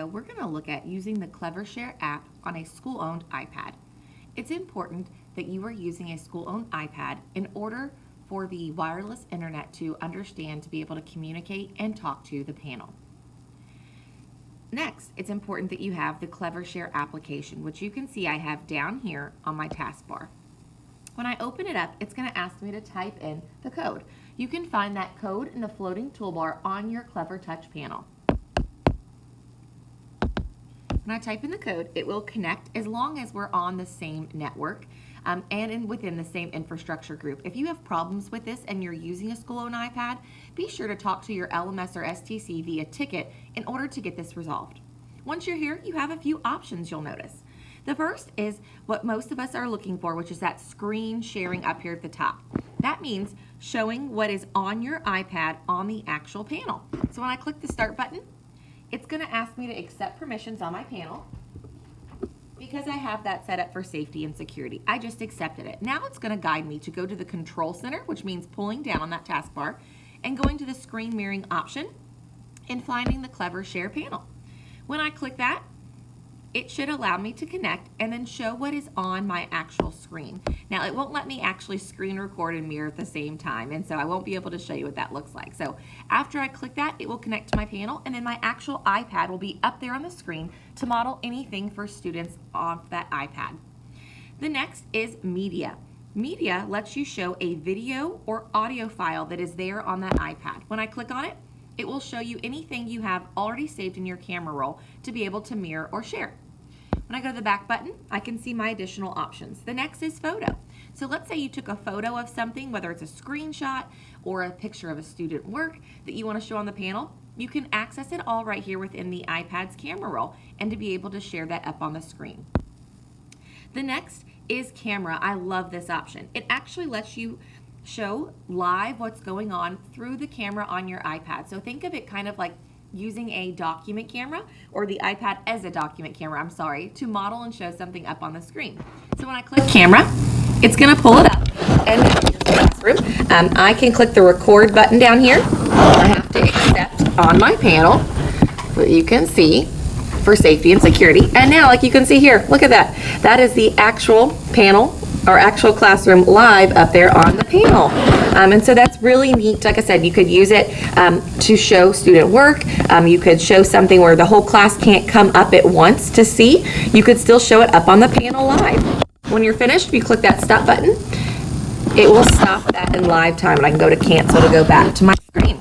video, we're going to look at using the CleverShare app on a school-owned iPad. It's important that you are using a school-owned iPad in order for the wireless internet to understand, to be able to communicate and talk to the panel. Next, it's important that you have the CleverShare application, which you can see I have down here on my taskbar. When I open it up, it's going to ask me to type in the code. You can find that code in the floating toolbar on your CleverTouch panel. When I type in the code, it will connect as long as we're on the same network and within the same infrastructure group. If you have problems with this and you're using a school-owned iPad, be sure to talk to your LMS or STC via ticket in order to get this resolved. Once you're here, you have a few options you'll notice. The first is what most of us are looking for, which is that screen sharing up here at the top. That means showing what is on your iPad on the actual panel. So when I click the start button, it's going to ask me to accept permissions on my panel because I have that set up for safety and security. I just accepted it. Now it's going to guide me to go to the control center, which means pulling down on that taskbar and going to the screen mirroring option and finding the CleverShare panel. When I click that, it should allow me to connect and then show what is on my actual screen. Now, it won't let me actually screen record and mirror at the same time, and so I won't be able to show you what that looks like. So after I click that, it will connect to my panel, and then my actual iPad will be up there on the screen to model anything for students off that iPad. The next is media. Media lets you show a video or audio file that is there on that iPad. When I click on it, it will show you anything you have already saved in your camera roll to be able to mirror or share. When I go to the back button, I can see my additional options. The next is photo. So let's say you took a photo of something, whether it's a screenshot or a picture of a student work that you want to show on the panel. You can access it all right here within the iPad's camera roll and to be able to share that up on the screen. The next is camera. I love this option. It actually lets you show live what's going on through the camera on your iPad. So think of it kind of like using a document camera or the iPad as a document camera, to model and show something up on the screen. So when I click camera, it's going to pull it up and here's the classroom. I can click the record button down here. I have to accept on my panel so you can see for safety and security. And now, like you can see here, look at that. That is the actual panel, our actual classroom live up there on the panel. And so that's really neat. Like I said, you could use it to show student work. You could show something where the whole class can't come up at once to see. You could still show it up on the panel live. When you're finished, if you click that stop button, it will stop that in live time, and I can go to cancel to go back to my screen.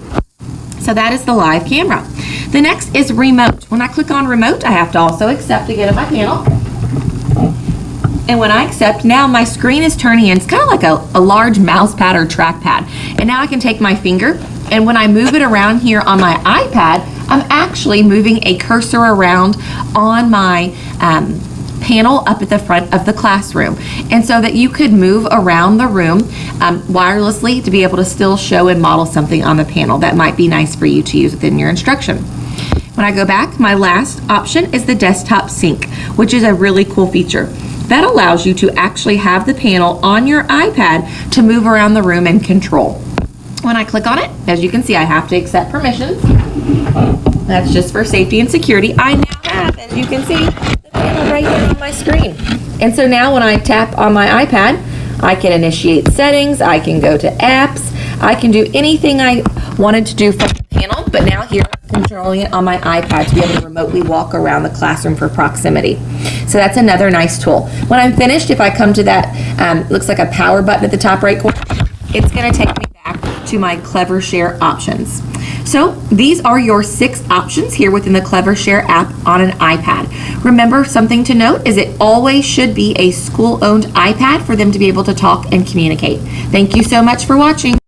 So that is the live camera. The next is remote. When I click on remote, I have to also accept to get on my panel. And when I accept, now my screen is turning in. It's kind of like a large mouse pad or trackpad. And now I can take my finger, and when I move it around here on my iPad, I'm actually moving a cursor around on my panel up at the front of the classroom. And so that you could move around the room wirelessly to be able to still show and model something on the panel. That might be nice for you to use within your instruction. When I go back, my last option is the desktop sync, which is a really cool feature. That allows you to actually have the panel on your iPad to move around the room and control. When I click on it, as you can see, I have to accept permissions. That's just for safety and security. I now have, as you can see, the panel right here on my screen. And so now when I tap on my iPad, I can initiate settings, I can go to apps, I can do anything I wanted to do from the panel, but now here I'm controlling it on my iPad to be able to remotely walk around the classroom for proximity. So that's another nice tool. When I'm finished, if I come to that, looks like a power button at the top right corner, it's going to take me back to my CleverShare options. So these are your 6 options here within the CleverShare app on an iPad. Remember, something to note is it always should be a school-owned iPad for them to be able to talk and communicate. Thank you so much for watching.